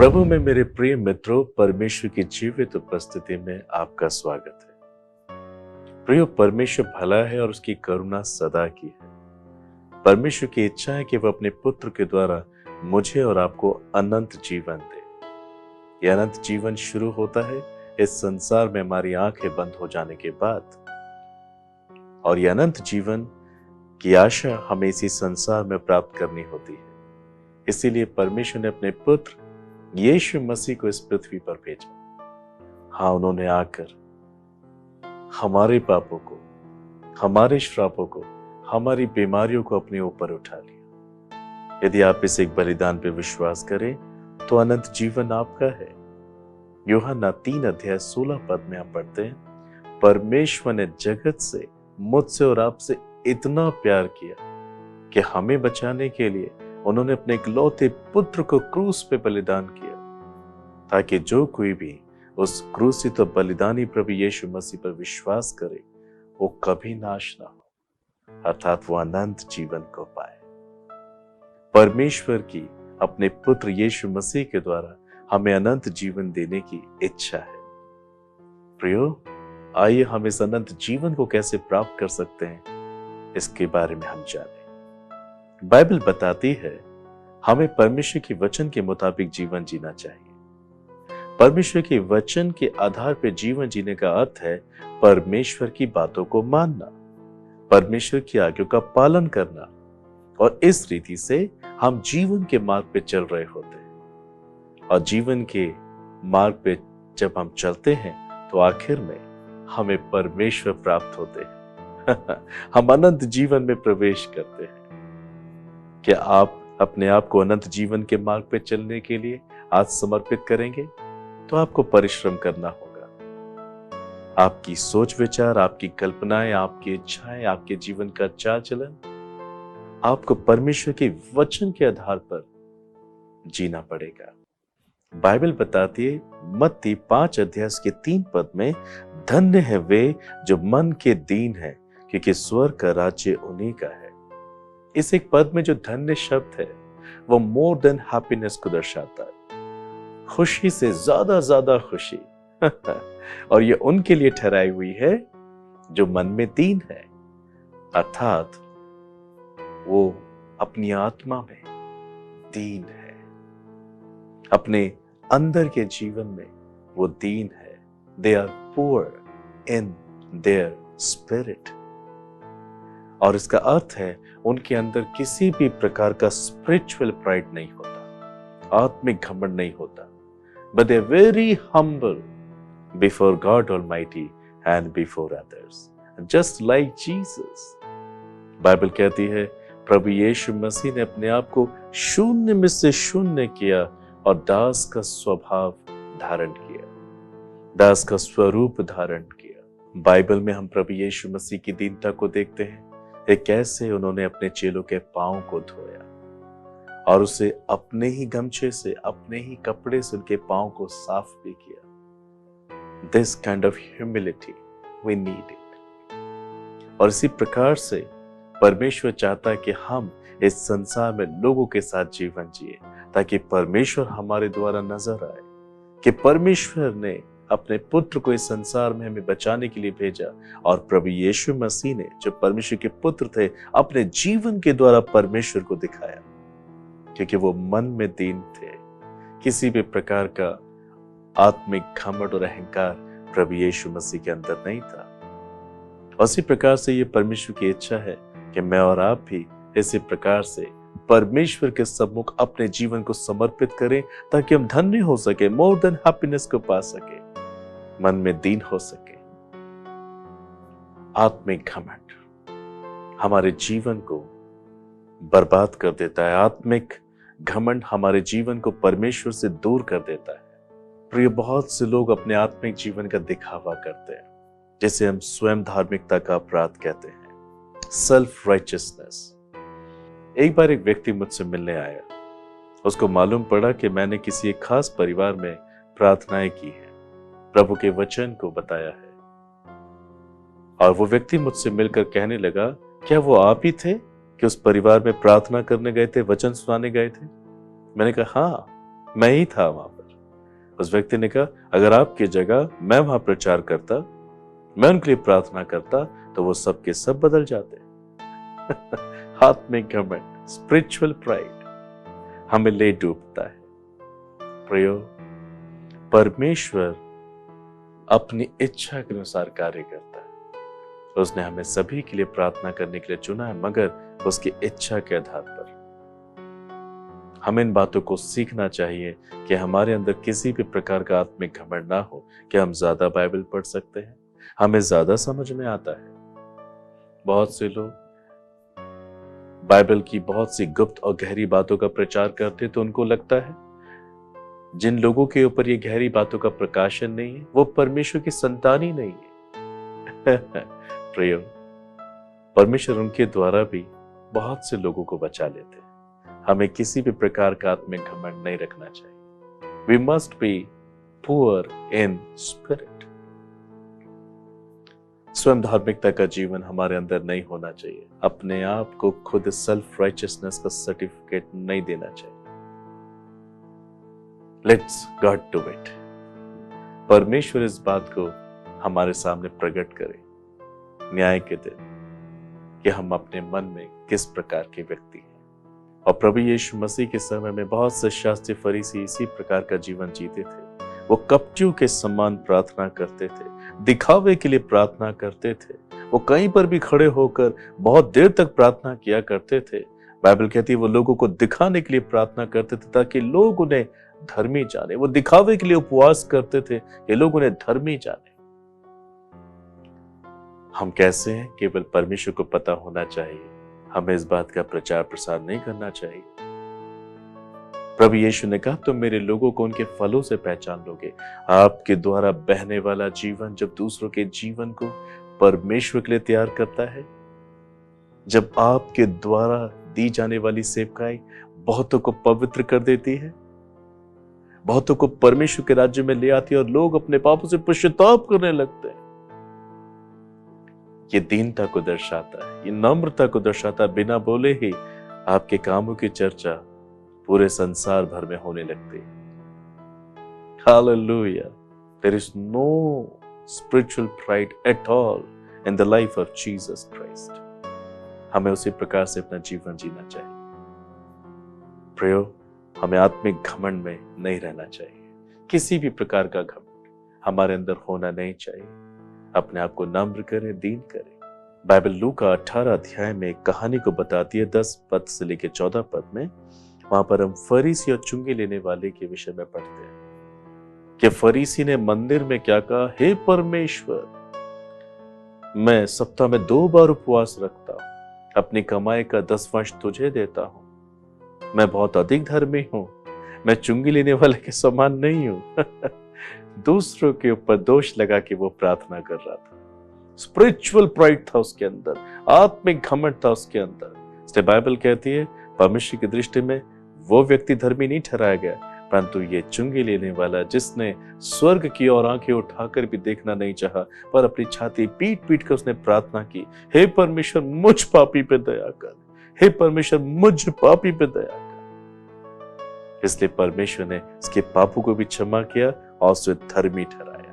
प्रभु में मेरे प्रिय मित्रों, परमेश्वर की जीवित उपस्थिति में आपका स्वागत है। प्रियो, परमेश्वर भला है और उसकी करुणा सदा की है। परमेश्वर की इच्छा है कि वह अपने पुत्र के द्वारा मुझे और आपको अनंत जीवन दे। यह अनंत जीवन शुरू होता है इस संसार में हमारी आंखें बंद हो जाने के बाद, और यह अनंत जीवन की आशा हमें इसी संसार में प्राप्त करनी होती है। इसीलिए परमेश्वर ने अपने पुत्र यीशु मसीह को इस पृथ्वी पर भेजा। हाँ, उन्होंने आकर हमारे पापों को, हमारे श्रापों को, हमारी बीमारियों को अपने ऊपर उठा लिया। यदि आप इस एक बलिदान पर विश्वास करें तो अनंत जीवन आपका है। यूहन्ना 3:16 में हम पढ़ते हैं, परमेश्वर ने जगत से, मुझसे और आपसे इतना प्यार किया कि हमें बचाने के लिए उन्होंने अपने इकलौते पुत्र को क्रूस पे बलिदान किया, ताकि जो कोई भी उस क्रूसित और बलिदानी प्रभु यीशु मसीह पर विश्वास करे वो कभी नाश ना हो, अर्थात वो अनंत जीवन को पाए। परमेश्वर की अपने पुत्र यीशु मसीह के द्वारा हमें अनंत जीवन देने की इच्छा है। प्रियो, आइए हम इस अनंत जीवन को कैसे प्राप्त कर सकते हैं, इसके बारे में हम जानें। बाइबल बताती है हमें परमेश्वर के वचन के मुताबिक जीवन जीना चाहिए। परमेश्वर के वचन के आधार पर जीवन जीने का अर्थ है परमेश्वर की बातों को मानना, परमेश्वर की आज्ञा का पालन करना, और इस रीति से हम जीवन के मार्ग पे चल रहे होते हैं। और जीवन के मार्ग पे जब हम चलते हैं तो आखिर में हमें परमेश्वर प्राप्त होते हैं। हम अनंत जीवन में प्रवेश करते हैं। क्या आप अपने आप को अनंत जीवन के मार्ग पे चलने के लिए आज समर्पित करेंगे? तो आपको परिश्रम करना होगा। आपकी सोच विचार, आपकी कल्पनाएं, आपकी इच्छाएं, आपके जीवन का चाल चलन आपको परमेश्वर के वचन के आधार पर जीना पड़ेगा। बाइबल बताती है मत्ती 5:3 में, धन्य है वे जो मन के दीन है, क्योंकि स्वर्ग का राज्य उन्हीं का है। इस एक पद में जो धन्य शब्द है वो मोर देन हैप्पीनेस को दर्शाता है, खुशी से ज्यादा खुशी। और ये उनके लिए ठहराई हुई है जो मन में दीन है, अर्थात वो अपनी आत्मा में दीन है, अपने अंदर के जीवन में वो दीन है। They are poor in their spirit. और इसका अर्थ है उनके अंदर किसी भी प्रकार का स्पिरिचुअल प्राइड नहीं होता, आत्मिक घमंड नहीं होता, but they are very humble before God Almighty and before others, just like Jesus. Bible कहती है प्रभु यीशु मसीह ने अपने आप को शून्य में से शून्य किया और दास का स्वभाव धारण किया, दास का स्वरूप धारण किया। बाइबल में हम प्रभु यीशु मसीह की दीनता को देखते हैं, एक कैसे उन्होंने अपने चेलों के पांव को धोया और उसे अपने ही गमछे से, अपने ही कपड़े से उनके पांव को साफ भी किया। This kind of humility we need it. और इसी प्रकार से परमेश्वर चाहता है कि हम इस संसार में लोगों के साथ जीवन जिए, ताकि परमेश्वर हमारे द्वारा नजर आए कि परमेश्वर ने अपने पुत्र को इस संसार में हमें बचाने के लिए भेजा। और प्रभु यीशु मसीह ने, जो परमेश्वर के पुत्र थे, अपने जीवन के द्वारा परमेश्वर को दिखाया, क्योंकि वो मन में दीन थे। किसी भी प्रकार का आत्मिक घमंड और अहंकार प्रभु यीशु मसीह के अंदर नहीं था। उसी प्रकार से ये परमेश्वर की इच्छा है कि मैं और आप भी इसी प्रकार से परमेश्वर के सम्मुख अपने जीवन को समर्पित करें, ताकि हम धन्य हो सके, मोर देन हैप्पीनेस को पा सके, मन में दीन हो सके। आत्मिक घमंड हमारे जीवन को बर्बाद कर देता है, आत्मिक घमंड हमारे जीवन को परमेश्वर से दूर कर देता है। प्रिय, बहुत से लोग अपने आत्मिक जीवन का दिखावा करते हैं, जिसे हम स्वयं धार्मिकता का अपराध कहते हैं, सेल्फ राइचियसनेस। एक बार एक व्यक्ति मुझसे मिलने आया। उसको मालूम पड़ा कि मैंने किसी एक खास परिवार में प्रार्थनाएं की है, प्रभु के वचन को बताया है। और वो व्यक्ति मुझसे मिलकर कहने लगा, क्या वो आप ही थे कि उस परिवार में प्रार्थना करने गए थे, वचन सुनाने गए थे? मैंने कहा हाँ, मैं ही था वहां पर। उस व्यक्ति ने कहा, अगर आपकी जगह मैं वहां प्रचार करता, मैं उनके लिए प्रार्थना करता, तो वो सब के सब बदल जाते। आत्मिक घमंड, स्पिरिचुअल प्राइड हमें ले डूबता है। प्रियो, परमेश्वर अपनी इच्छा के अनुसार कार्य करता है। उसने हमें सभी के लिए प्रार्थना करने के लिए चुना है, मगर उसकी इच्छा के आधार पर। हमें इन बातों को सीखना चाहिए कि हमारे अंदर किसी भी प्रकार का आत्मिक घमंड ना हो कि हम ज्यादा बाइबल पढ़ सकते हैं, हमें ज्यादा समझ में आता है। बहुत से लोग बाइबल की बहुत सी गुप्त और गहरी बातों का प्रचार करते, तो उनको लगता है जिन लोगों के ऊपर ये गहरी बातों का प्रकाशन नहीं है, वो परमेश्वर की संतान ही नहीं है। प्रियो, परमेश्वर उनके द्वारा भी बहुत से लोगों को बचा लेते हैं। हमें किसी भी प्रकार का आत्मिक घमंड नहीं रखना चाहिए। We must be poor in spirit. स्वयं धार्मिकता का जीवन हमारे अंदर नहीं होना चाहिए। अपने आप को खुद सेल्फ राइचियसनेस का सर्टिफिकेट नहीं देना चाहिए। Let's God do it. परमेश्वर इस बात को हमारे सामने प्रकट करे न्याय के दिन कि हम अपने मन में किस प्रकार के व्यक्ति हैं। और प्रभु यीशु मसीह के समय में बहुत से शास्त्री फरीसी इसी प्रकार का जीवन जीते थे। वो कपटियों के समान प्रार्थना करते थे, दिखावे के लिए प्रार्थना करते थे। वो कहीं पर भी खड़े होकर बहुत देर तक प्रार्थना किया करते थे। बाइबल कहती है वो लोगों को दिखाने के लिए प्रार्थना करते थे ताकि लोग उन्हें धर्मी जाने। वो दिखावे के लिए उपवास करते थे कि लोग उन्हें धर्मी जाने। हम कैसे हैं, केवल परमेश्वर को पता होना चाहिए। हमें इस बात का प्रचार प्रसार नहीं करना चाहिए। प्रभु यीशु ने कहा, तुम मेरे लोगों को उनके फलों से पहचान लोगे। आपके द्वारा बहने वाला जीवन जब दूसरों के जीवन को परमेश्वर के लिए तैयार करता है, जब आपके द्वारा दी जाने वाली सेवकाई बहुतों को पवित्र कर देती है, बहुतों को परमेश्वर के राज्य में ले आती है और लोग अपने पापों से पश्चाताप करने लगते हैं, ये दीनता को दर्शाता है, ये नम्रता को दर्शाता है। बिना बोले ही आपके कामों की चर्चा पूरे संसार भर में होने लगती है। Hallelujah. There is no spiritual pride at all in the life of Jesus Christ. हमें उसी प्रकार से अपना जीवन जीना चाहिए। प्रियो, हमें आत्मिक घमंड में नहीं रहना चाहिए। किसी भी प्रकार का घमंड हमारे अंदर होना नहीं चाहिए। अपने आप को नम्र करें, दीन करें। बाइबल लूका 18 अध्याय में एक कहानी को बताती है, 10 पद से लेकर 14 पद में। वहां पर हम फरीसी और चुंगी लेने वाले के विषय में पढ़ते हैं कि फरीसी ने मंदिर में क्या कहा, हे परमेश्वर, मैं सप्ताह में 2 बार उपवास रखता हूं, अपनी कमाई का 10वांश तुझे देता हूं, मैं बहुत अधिक धर्मी हूं, मैं चुंगी लेने वाले के समान नहीं हूं। दूसरों के ऊपर दोष लगा के वो प्रार्थना कर रहा था। स्पिरिचुअल प्राइड था उसके अंदर, आत्मिक घमंड था उसके अंदर। इसलिए बाइबल कहती है परमेश्वर की दृष्टि में वो व्यक्ति धर्मी नहीं ठहराया गया, परंतु ये चुंगी लेने वाला जिसने स्वर्ग की ओर आंखें उठाकर भी देखना नहीं चाहा, पर अपनी छाती पीट पीट कर उसने प्रार्थना की, हे परमेश्वर मुझ पापी पे दया कर, हे परमेश्वर मुझ पापी पे दया कर। इसलिए परमेश्वर ने इसके पापों को भी क्षमा किया और उसे धर्मी ठहराया।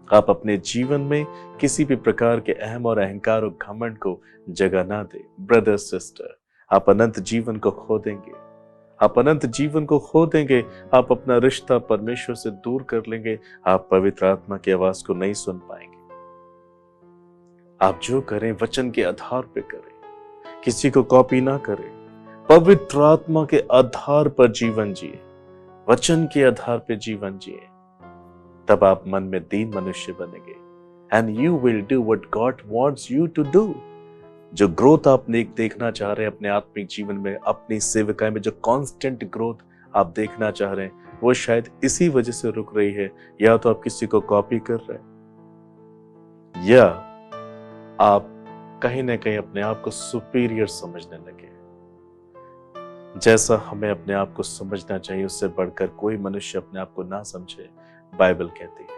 आप अपने जीवन में किसी भी प्रकार के अहम और अहंकार और घमंड को जगह ना दे। ब्रदर सिस्टर, आप अनंत जीवन को खो देंगे, आप अनंत जीवन को खो देंगे। आप अपना रिश्ता परमेश्वर से दूर कर लेंगे, आप पवित्र आत्मा की आवाज को नहीं सुन पाएंगे। आप जो करें वचन के आधार पे करें, किसी को कॉपी ना करें। पवित्र आत्मा के आधार पर जीवन जिए, वचन के आधार पर जीवन जिए, तब आप मन में दीन मनुष्य बनेंगे। And you will do what God wants you to do. जो ग्रोथ आप देखना चाह रहे हैं अपने आत्मिक जीवन में, अपनी सेवकाई में, जो कांस्टेंट ग्रोथ आप देखना चाह रहे हैं, वो शायद इसी वजह से रुक रही है। या तो आप किसी को कॉपी कर रहे हैं, या आप कहीं ना कहीं अपने आप को सुपीरियर समझने लगे। जैसा हमें अपने आप को समझना चाहिए, उससे बढ़कर कोई मनुष्य अपने आप को ना समझे। बाइबल कहती है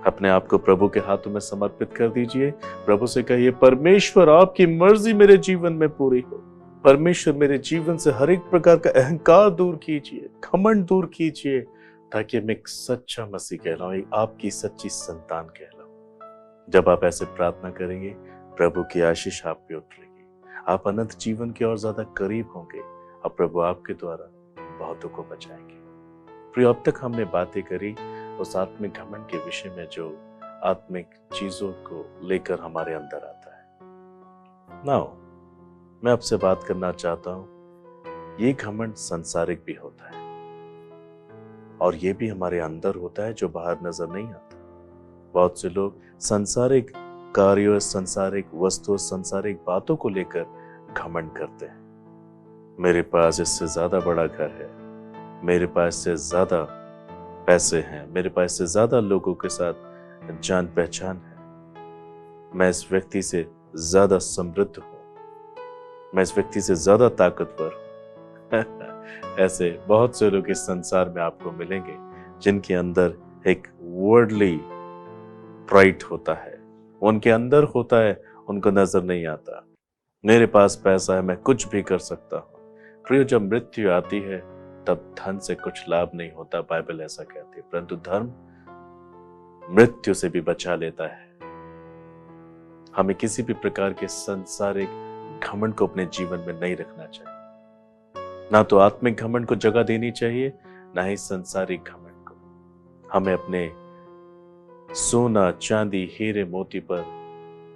अपने आप को प्रभु के हाथों में समर्पित कर दीजिए। प्रभु से कहिए, परमेश्वर आपकी मर्जी मेरे जीवन में पूरी हो। परमेश्वर मेरे जीवन से हर एक प्रकार का अहंकार दूर कीजिए, घमंड दूर कीजिए। ताकि मैं एक सच्चा मसीह कहलाऊं, एक आपकी सच्ची संतान कहलाऊं। जब आप ऐसे प्रार्थना करेंगे, प्रभु की आशीष आप पे उतरेगी, आप अनंत जीवन के और ज्यादा करीब होंगे और प्रभु आपके द्वारा बहुतों को बचाएंगे। प्रिय, अब तक हमने बातें करी उस आत्मिक घमंड के विषय में जो आत्मिक चीजों को लेकर हमारे अंदर आता है। नाउ मैं आपसे बात करना चाहता हूं, ये घमंड सांसारिक भी होता है और ये भी हमारे अंदर होता है जो बाहर नजर नहीं आता। बहुत से लोग सांसारिक कार्यों, सांसारिक वस्तुओं, सांसारिक बातों को लेकर घमंड करते हैं। मेरे पास इससे ज्यादा बड़ा घर है, मेरे पास से ज्यादा पैसे हैं, मेरे पास से ज्यादा लोगों के साथ जान पहचान है, मैं इस व्यक्ति से ज्यादा समृद्ध हूं, मैं इस व्यक्ति से ज्यादा ताकतवर हूं। ऐसे बहुत से लोग इस संसार में आपको मिलेंगे जिनके अंदर एक वर्ल्डली प्राइड होता है, उनके अंदर होता है, उनको नजर नहीं आता। मेरे पास पैसा है, मैं कुछ भी कर सकता हूं। प्रिय, जब मृत्यु आती है तब धन से कुछ लाभ नहीं होता, बाइबल ऐसा कहती है, परंतु धर्म मृत्यु से भी बचा लेता है। हमें किसी भी प्रकार के सांसारिक घमंड को अपने जीवन में नहीं रखना चाहिए। ना तो आत्मिक घमंड को जगह देनी चाहिए, ना ही सांसारिक घमंड को। हमें अपने सोना, चांदी, हीरे, मोती पर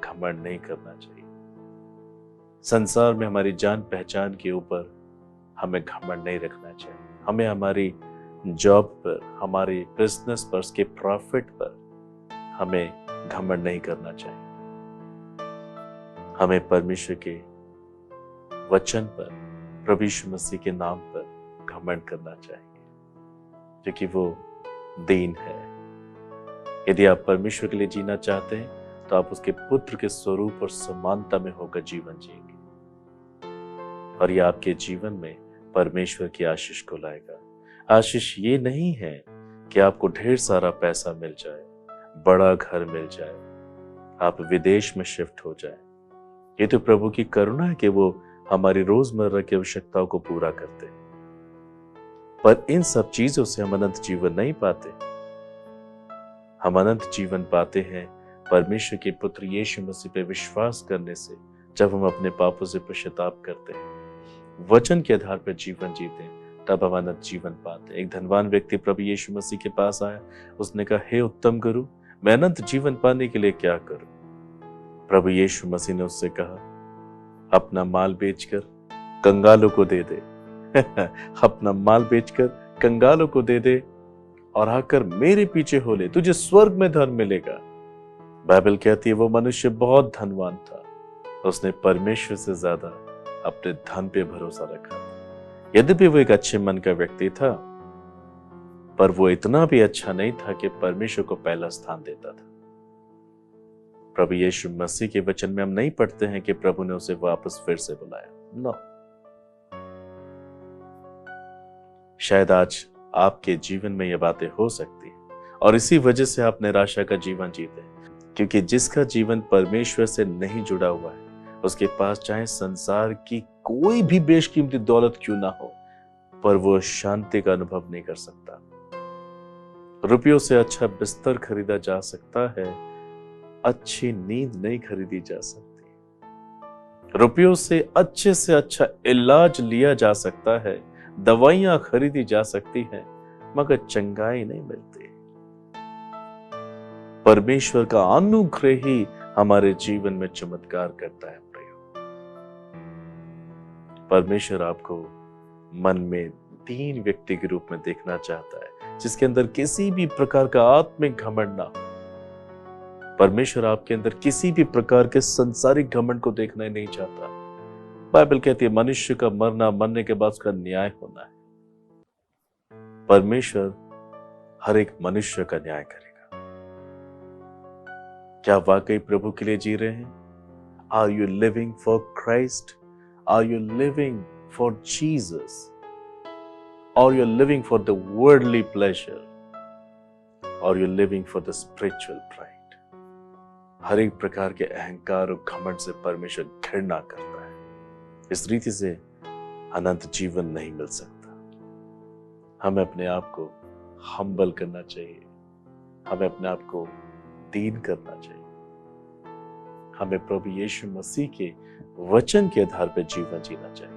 घमंड नहीं करना चाहिए। संसार में हमारी जान पहचान के ऊपर हमें घमंड नहीं रखना चाहिए। हमें हमारी जॉब पर, हमारी बिजनेस पर, उसके प्रॉफिट पर हमें घमंड नहीं करना चाहिए। हमें परमेश्वर के वचन पर, प्रभु यीशु मसीह के नाम पर घमंड करना चाहिए, क्योंकि वो दीन है। यदि आप परमेश्वर के लिए जीना चाहते हैं तो आप उसके पुत्र के स्वरूप और समानता में होकर जीवन जिएंगे, और ये आपके जीवन में परमेश्वर की आशीष को लाएगा। आशीष ये नहीं है कि आपको ढेर सारा पैसा मिल जाए, बड़ा घर मिल जाए, आप विदेश में शिफ्ट हो जाए। ये तो प्रभु की करुणा है कि वो हमारी रोजमर्रा की आवश्यकताओं को पूरा करते हैं, पर इन सब चीजों से हम अनंत जीवन नहीं पाते। हम अनंत जीवन पाते हैं परमेश्वर के पुत्र यीशु मसीह पे विश्वास करने से। जब हम अपने पापों से पश्चाताप करते हैं, वचन के आधार पर जीवन जीते हैं, तब हम अनंत जीवन पाते हैं। एक धनवान व्यक्ति प्रभु यीशु मसीह के पास आया, उसने कहा, हे उत्तम गुरु, मैं अनंत जीवन पाने के लिए क्या करूं? प्रभु यीशु मसीह ने उससे कहा, अपना माल बेचकर कंगालों को दे दे। अपना माल बेचकर कंगालों को दे दे और आकर मेरे पीछे हो ले, तुझे स्वर्ग में धन मिलेगा। बाइबल कहती है वो मनुष्य बहुत धनवान था, उसने परमेश्वर से ज्यादा अपने धन पे भरोसा रखा। यद्यपि वो एक अच्छे मन का व्यक्ति था, पर वो इतना भी अच्छा नहीं था कि परमेश्वर को पहला स्थान देता था। प्रभु यीशु मसीह के वचन में हम नहीं पढ़ते हैं कि प्रभु ने उसे वापस फिर से बुलाया। नो, शायद आज आपके जीवन में ये बातें हो सकती हैं और इसी वजह से आप निराशा का जीवन जीते हैं, क्योंकि जिसका जीवन परमेश्वर से नहीं जुड़ा हुआ है, उसके पास चाहे संसार की कोई भी बेशकीमती दौलत क्यों ना हो, पर वो शांति का अनुभव नहीं कर सकता। रुपयों से अच्छा बिस्तर खरीदा जा सकता है, अच्छी नींद नहीं खरीदी जा सकती। रुपयों से अच्छा इलाज लिया जा सकता है, दवाइयां खरीदी जा सकती हैं, मगर चंगाई नहीं मिलती। परमेश्वर का अनुग्रह ही हमारे जीवन में चमत्कार करता है। परमेश्वर आपको मन में दीन व्यक्ति के रूप में देखना चाहता है, जिसके अंदर किसी भी प्रकार का आत्मिक घमंड ना हो। परमेश्वर आपके अंदर किसी भी प्रकार के सांसारिक घमंड को देखना ही नहीं चाहता। बाइबल कहती है मनुष्य का मरना, मरने के बाद उसका न्याय होना है। परमेश्वर हर एक मनुष्य का न्याय करेगा। क्या वाकई प्रभु के लिए जी रहे हैं? Are you living for Christ? Are you living for Jesus? Or you're living for the worldly pleasure? Or you're living for the spiritual pride? हर एक प्रकार के अहंकार और घमंड से परमेश्वर घृणा करता है। इस रीति से अनंत जीवन नहीं मिल सकता। हमें अपने आप को हम्बल करना चाहिए, हमें अपने आप को दीन करना चाहिए, हमें प्रभु यीशु मसीह के वचन के आधार पर जीवन जीना चाहिए।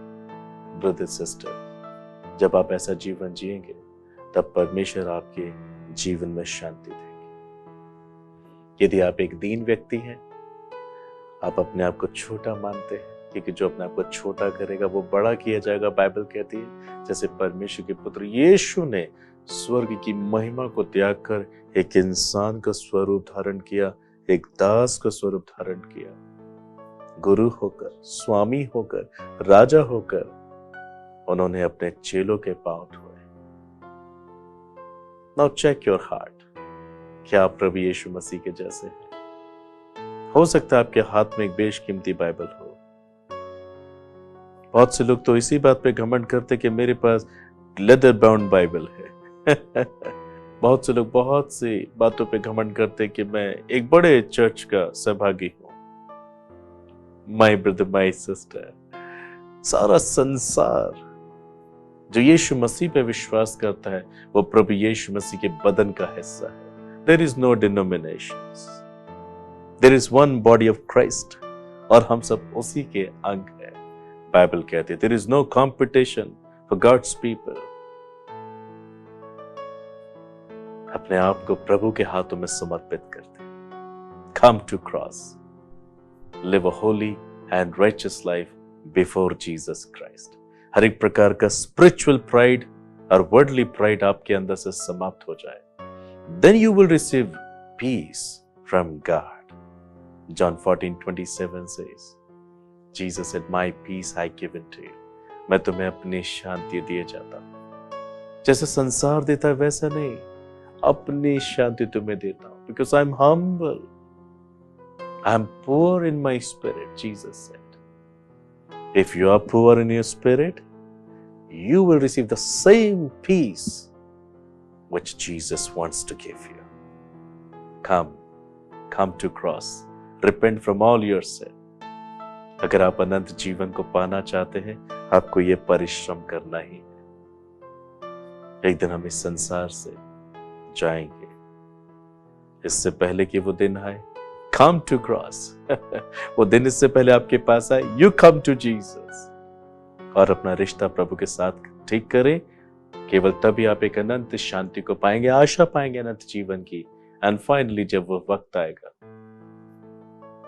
ब्रदर सिस्टर, जब आप ऐसा जीवन जिएंगे तब परमेश्वर आपके जीवन में शांति देंगे। यदि आप एक दीन व्यक्ति हैं, आप अपने आप को छोटा मानते हैं, क्योंकि जो अपने आप को छोटा करेगा वो बड़ा किया जाएगा। बाइबल कहती है जैसे परमेश्वर के पुत्र यीशु ने स्वर्ग की महिमा को त्याग कर एक इंसान का स्वरूप धारण किया, एक दास का स्वरूप धारण किया, गुरु होकर, स्वामी होकर, राजा होकर उन्होंने अपने चेलों के पांव धोए। नाउ चेक योर हार्ट, क्या आप प्रभु यीशु मसीह के जैसे हैं? हो सकता है आपके हाथ में एक बेशकीमती बाइबल हो। बहुत से लोग तो इसी बात पे घमंड करते कि मेरे पास लेदर बाउंड बाइबल है। बहुत से लोग बहुत सी बातों पे घमंड करते कि मैं एक बड़े चर्च का सहभागी हूं। माय ब्रदर, माय सिस्टर, सारा संसार जो यीशु मसीह पे विश्वास करता है वो प्रभु यीशु मसीह के बदन का हिस्सा है। There is no denominations. There is one body of Christ. और हम सब उसी के अंग हैं। बाइबल कहती है there is no competition for God's people. अपने आप को प्रभु के हाथों में समर्पित करते हैं। Come to cross. Live a holy and righteous life before Jesus Christ. हर एक प्रकार का spiritual pride और worldly pride आपके अंदर से समाप्त हो जाए। Then you will receive peace from God. John 14:27 says, Jesus said, "My peace I give unto you." मैं तुम्हें अपनी शांति दिए जाता हूं। जैसे संसार देता है वैसा नहीं, अपनी शांति तुम्हें देता हूं। Because I'm humble, I'm poor in my spirit, Jesus said. If you are poor in your spirit, you will receive the same peace which Jesus wants to give you. Come to cross. Repent from all your sin. अगर आप अनंत जीवन को पाना चाहते हैं, आपको ये परिश्रम करना ही है। एक दिन हम इस संसार से जाएंगे। इससे पहले कि वो दिन आए, come to cross. वो दिन इससे पहले आपके पास आए, you come to Jesus. और अपना रिश्ता प्रभु के साथ ठीक करें। केवल तभी आप एक अनंत शांति को पाएंगे, आशा पाएंगे अनंत जीवन की। एंड फाइनली जब वो वक्त आएगा,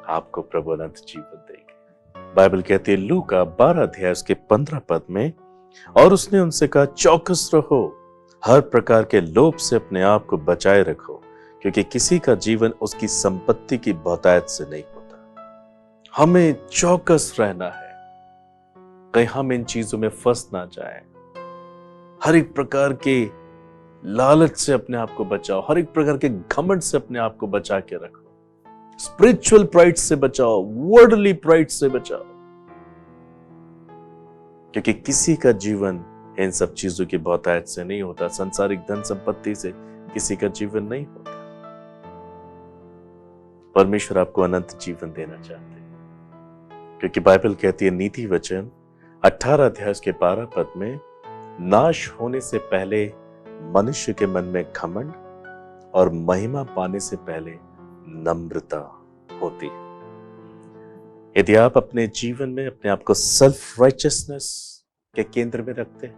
आपको प्रभु अनंत जीवन देंगे। बाइबल कहती है लूका 12 अध्याय उसके 15 पद में, और उसने उनसे कहा चौकस रहो, हर प्रकार के लोभ से अपने आप को बचाए रखो, क्योंकि किसी का जीवन उसकी संपत्ति की बहुतायत से नहीं होता। हमें चौकस रहना है, कहीं हम इन चीजों में फंस ना जाएं। हर एक प्रकार के लालच से अपने आप को बचाओ, हर एक प्रकार के घमंड से अपने आप को बचा के रखो, स्पिरिचुअल प्राइड से बचाओ, वर्ल्डली प्राइड से बचाओ, क्योंकि किसी का जीवन इन सब चीजों की बहुतायत से नहीं होता। सांसारिक धन संपत्ति से किसी का जीवन नहीं होता। परमेश्वर आपको अनंत जीवन देना चाहते हैं, क्योंकि बाइबल कहती है नीति वचन 18 अध्याय के 12 पद में, नाश होने से पहले मनुष्य के मन में घमंड और महिमा पाने से पहले नम्रता होती है। यदि आप अपने जीवन में अपने आप को सेल्फ राइचियसनेस के केंद्र में रखते हैं,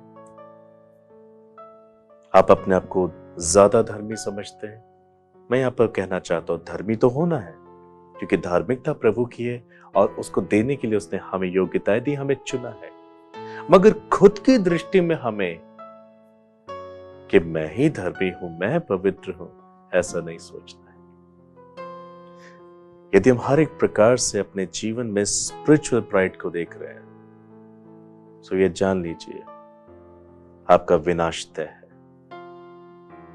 आप अपने आप को ज्यादा धर्मी समझते हैं, मैं यहां पर कहना चाहता हूं धर्मी तो होना है, क्योंकि धार्मिकता प्रभु की है और उसको देने के लिए उसने हमें योग्यताएं दी, हमें चुना है। मगर खुद की दृष्टि में हमें कि मैं ही धर्मी हूं, मैं पवित्र हूं, ऐसा नहीं सोचना है। यदि हम हर एक प्रकार से अपने जीवन में स्पिरिचुअल प्राइड को देख रहे हैं, तो ये जान लीजिए आपका विनाश तय है।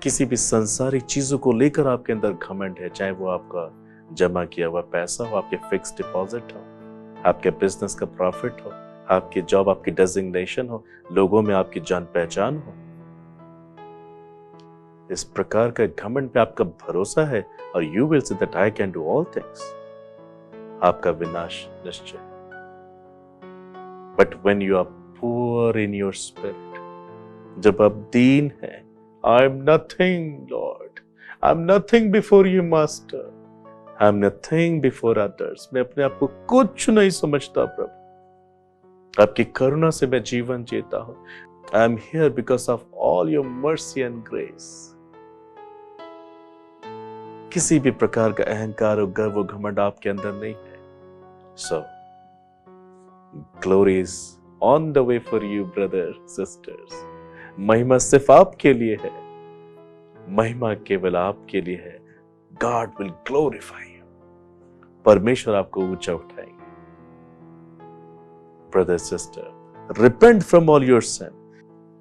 किसी भी सांसारिक चीजों को लेकर आपके अंदर घमंड है, चाहे वो आपका जमा किया हुआ पैसा हो, आपके फिक्स डिपॉजिट हो, आपके बिजनेस का प्रॉफिट हो, आपकी जॉब, आपकी डेजिग्नेशन हो, लोगों में आपकी जान पहचान हो, इस प्रकार का घमंड पे आपका भरोसा है और you will see that I can do all things, आपका विनाश निश्चय। But when you are poor in your spirit, जब आप दीन हैं I am nothing Lord, I am nothing before you master, I am nothing before others. मैं अपने आप को कुछ नहीं समझता प्रभु, आपकी करुणा से मैं जीवन जीता हूं। I am here because of all your mercy and grace. किसी भी प्रकार का अहंकार और गर्व और घमंड आपके अंदर नहीं है। So glory is on the way for you brother sisters. महिमा सिर्फ आपके लिए है, महिमा केवल आपके लिए है। गॉड विल ग्लोरीफाई यू, परमेश्वर आपको ऊंचा उठाएंगे। Brother sister, repent from all your sin.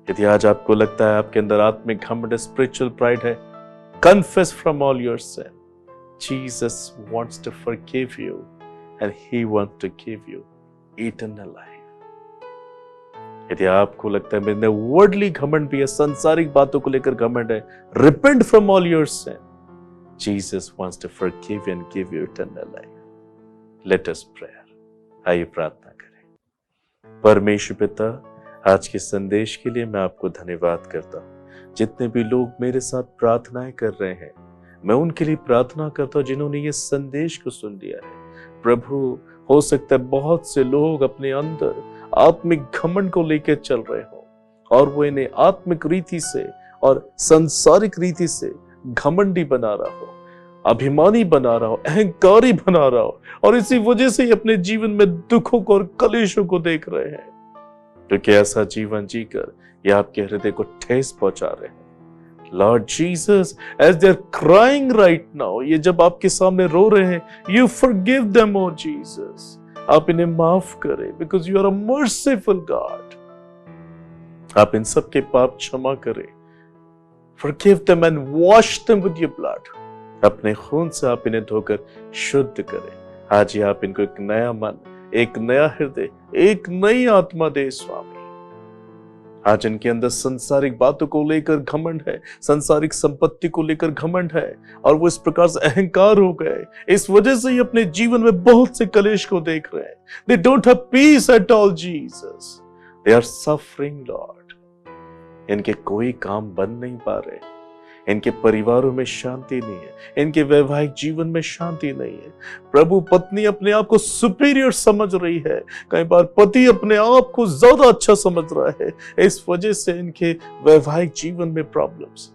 यदि आज आपको लगता है आपके अंदर आत्मिक घमंड, स्पिरिचुअल प्राइड है, confess from all your sin. Jesus wants to forgive you and he wants to give you eternal life. यदि आपको लगता है मेरे अंदर वर्ल्डली घमंड भी है, संसारिक बातों को लेकर घमंड है, repent from all your sin. Jesus wants to forgive you and give you eternal life. Let us pray. आइए प्रार्थना करें। परमेश्वर पिता, आज के संदेश के लिए मैं आपको धन्यवाद करता हूं। जितने भी लोग मेरे साथ प्रार्थनाएं कर रहे हैं, मैं उनके लिए प्रार्थना करता हूं जिन्होंने ये संदेश को सुन लिया है। प्रभु, हो सकता है बहुत से लोग अपने अंदर आत्मिक घमंड को लेकर चल रहे हो और वो इन्हें आत्मिक रीति से और सांसारिक रीति से घमंडी बना रहा हो, अभिमानी बना रहा हो, अहंकारी बना रहा हो, और इसी वजह से ही अपने जीवन में दुखों को और कलेशों को देख रहे हैं। क्योंकि ऐसा जीवन जीकर ये आपके हृदय को ठेस पहुंचा रहे हैं। Lord Jesus, as they are crying right now, ये जब आपके सामने रो रहे हैं, you forgive them O Jesus, आप इन्हें माफ करें, because you are a merciful God. आप इन सब के पाप क्षमा करें, forgive them and wash them with your blood. अपने खून से आप इन्हें धोकर शुद्ध करें। आज ही आप इनको एक नया मन, एक नया हृदय, एक नई आत्मा दे स्वामी। आज इनके अंदर संसारिक बातों को लेकर घमंड है, संसारिक संपत्ति को लेकर घमंड है, और वो इस प्रकार से अहंकार हो गए। इस वजह से ही अपने जीवन में बहुत से कलेश को देख रहे हैं। They don't have peace at all, Jesus. They are suffering, Lord. इनके कोई काम बन नहीं पा रहे, इनके परिवारों में शांति नहीं है, इनके वैवाहिक जीवन में शांति नहीं है। प्रभु, पत्नी अपने आप को सुपीरियर समझ रही है, कई बार पति अपने आप को ज्यादा अच्छा समझ रहा है। इस वजह से इनके वैवाहिक जीवन में प्रॉब्लम्स,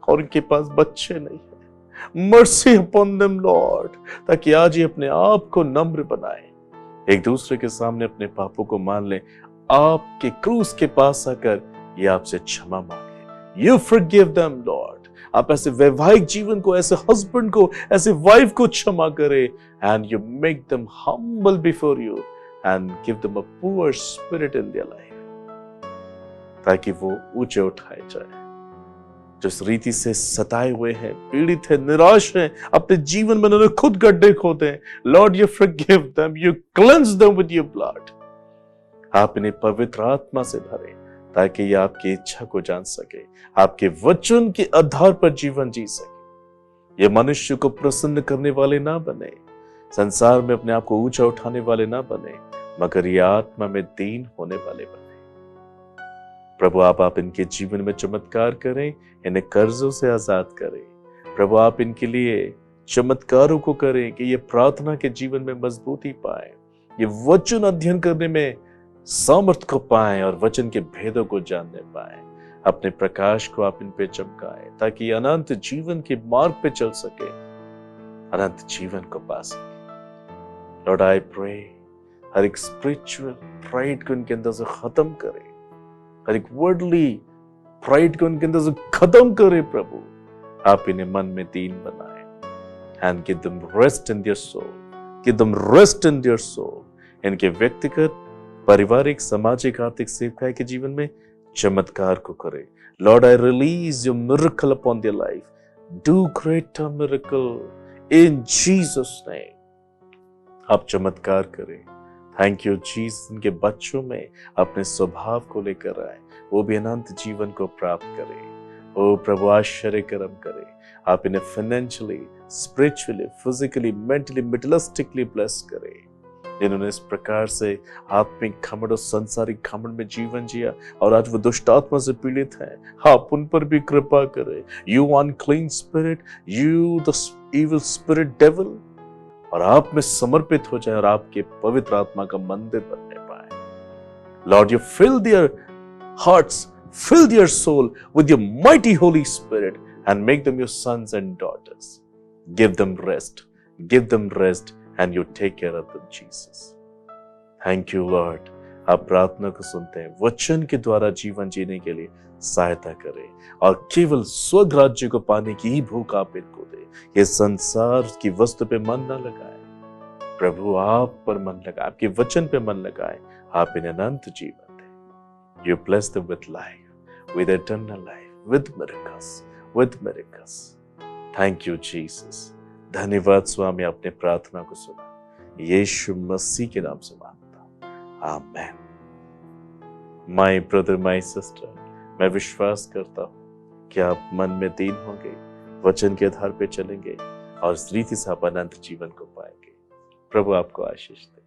और इनके पास बच्चे नहीं है। मर्सी अपॉन देम लॉर्ड, ताकि आज ये अपने आप को नम्र बनाए, एक दूसरे के सामने अपने पापों को मान ले, आपके क्रूस के पास आकर ये आपसे क्षमा मांगे। You forgive them, Lord. आप ऐसे वैवाहिक जीवन को, ऐसे हस्बैंड को, ऐसे वाइफ को क्षमा करें, and you make them humble before you and give them a poor spirit in their life, ताकि वो ऊंचे उठाए जाए। जो इस रीति से सताए हुए हैं, पीड़ित हैं, निराश हैं, अपने जीवन में उन्होंने खुद गड्ढे खोदे हैं, Lord, you forgive them, you cleanse them with your blood. आप इन्हें पवित्र आत्मा से भरें, ताकि ये आपकी इच्छा को जान सके, आपके वचन के आधार पर जीवन जी सके। ये मनुष्य को प्रसन्न करने वाले ना बने, संसार में अपने आप को ऊंचा उठाने वाले ना बने, मगर ये आत्मा में दीन होने वाले बने। प्रभु, आप इनके जीवन में चमत्कार करें, इन्हें कर्जों से आजाद करें। प्रभु, आप इनके लिए चमत्कारों को करें कि ये प्रार्थना के जीवन में मजबूती पाए, ये वचन अध्ययन करने में सामर्थ्य को पाएं और वचन के भेदों को जानने पाएं। अपने प्रकाश को आप इन पे चमकाएं, ताकि अनंत जीवन के मार्ग पे चल सके, अनंत जीवन को पा सके। लॉर्ड, आई प्रे, हर एक स्पिरिचुअल प्राइड को इनके अंदर से खत्म करें, हर एक वर्ल्डली प्राइड को इनके अंदर से खत्म करें। प्रभु, आप इन्हें मन में दीन बनाएं, and give them rest in their soul, give them rest in their soul. इनके व्यक्तिगत, पारिवारिक, सामाजिक, आर्थिक सेवकाई के जीवन में चमत्कार को करे। Lord, I release your miracle upon their life, do greater miracle in Jesus name. आप चमत्कार करें। थैंक यू जीसस, इनके बच्चों में अपने स्वभाव को लेकर आए, वो भी अनंत जीवन को प्राप्त करें। ओ प्रभु, आश्चर्य कर्म करें। आप इन्हें financially, spiritually, physically, mentally, materialistically bless करें। जिन्होंने इस प्रकार से आत्मिक घमंड और सांसारिक घमंड में जीवन जिया और आज वो दुष्ट आत्मा से पीड़ित हैं, आप उन पर भी कृपा करें। You unclean spirit, you the evil spirit devil, और आप में समर्पित हो जाए और आपके पवित्र आत्मा का मंदिर बनने पाए। Lord, you fill their hearts, fill their soul with your mighty Holy Spirit and make them your sons and daughters. Give them rest, and you take care of them, Jesus. Thank you, Lord. आप प्रार्थना को सुनते हैं, वचन के द्वारा जीवन जीने के लिए सहायता करें और केवल स्वर्ग राज्य को पाने की ही भूख आप इनको दे। ये संसार की वस्तु पे मन न लगाए प्रभु, आप पर मन लगाए, आपके वचन पे मन लगाए, आप इन्हें अनंत जीवन दें। You bless them with life, with eternal life, with miracles. Thank you, Jesus. धन्यवाद स्वामी, आपने प्रार्थना को सुना, यीशु मसीह के नाम से मांगता, आमेन। माय ब्रदर, माय सिस्टर, मैं विश्वास करता हूं कि आप मन में दीन होंगे, वचन के आधार पे चलेंगे और इस रीति से आप अनंत जीवन को पाएंगे। प्रभु आपको आशीष दे।